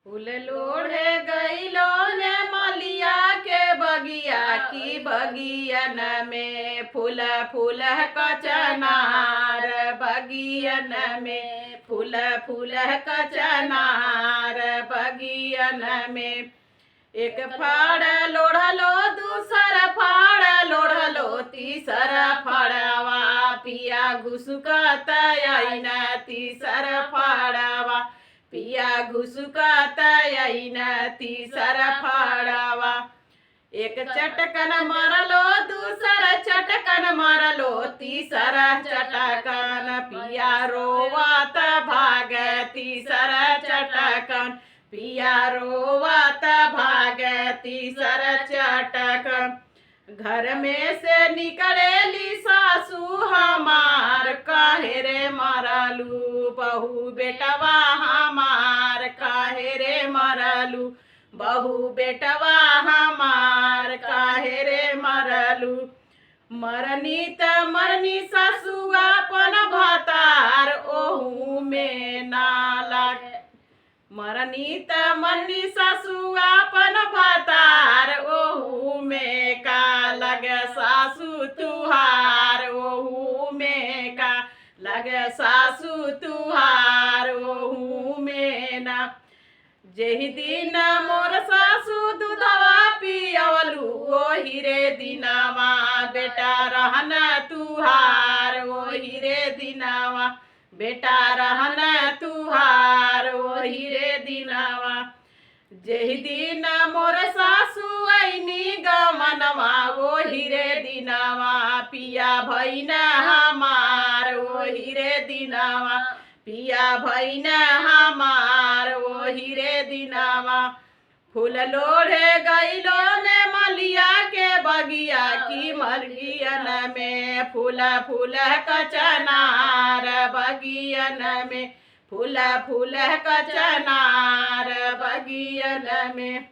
फूल लोढ़े गइलो ने मलिया के बगिया की बगियन में फूल फूल कचनार बगियन में फूल फूल कचनार बगियन में एक फाड़ लोढ़लो दूसर फाड़ लोढ़लो तीसर फाड़वा पिया घुसुकत आइन तीसर फाड़वा पिया घुसुकत आइन तीसर फाड़वा एक चटकन मारलो दूसर चटकन मारलो तीसर चटकन पिया रोवत भाग तीसर चटकन पिया रोवत भाग तीसर चटकन घर में से निकलेली सासू हमार काहे रे मरलू बहू बेटवा हमार काहे रे मरलू बहू बेटवा हमार काहे रे मरलू मरनी त मरनी सासू अपन भतार ओहू में ना लागे मरनी त मरनी सासू अपन भतार ओहू में का लगे सासू तुहार ओहू में का लगे सासू तुहार ओहू में ना जेहि दिन मोर सासू दूधवा पियवलू ओहि रे दिनवा बेटा रहन तुहार ओहि रे दिनवा बेटा रहन तुहार ओहि रे दिनवा जेहि दिन मोर सासू आईनी गमनवा ओहि रे दिनवा पिया भैन हमार ओहि रे दिनवा पिया भैन हमार ओहि रे दिनवा फूल लोढ़े गइलो ने मलिया के बगिया की मलियन में फूल फूल कचनार बगियन में फूल फूल कचनार बगियन में।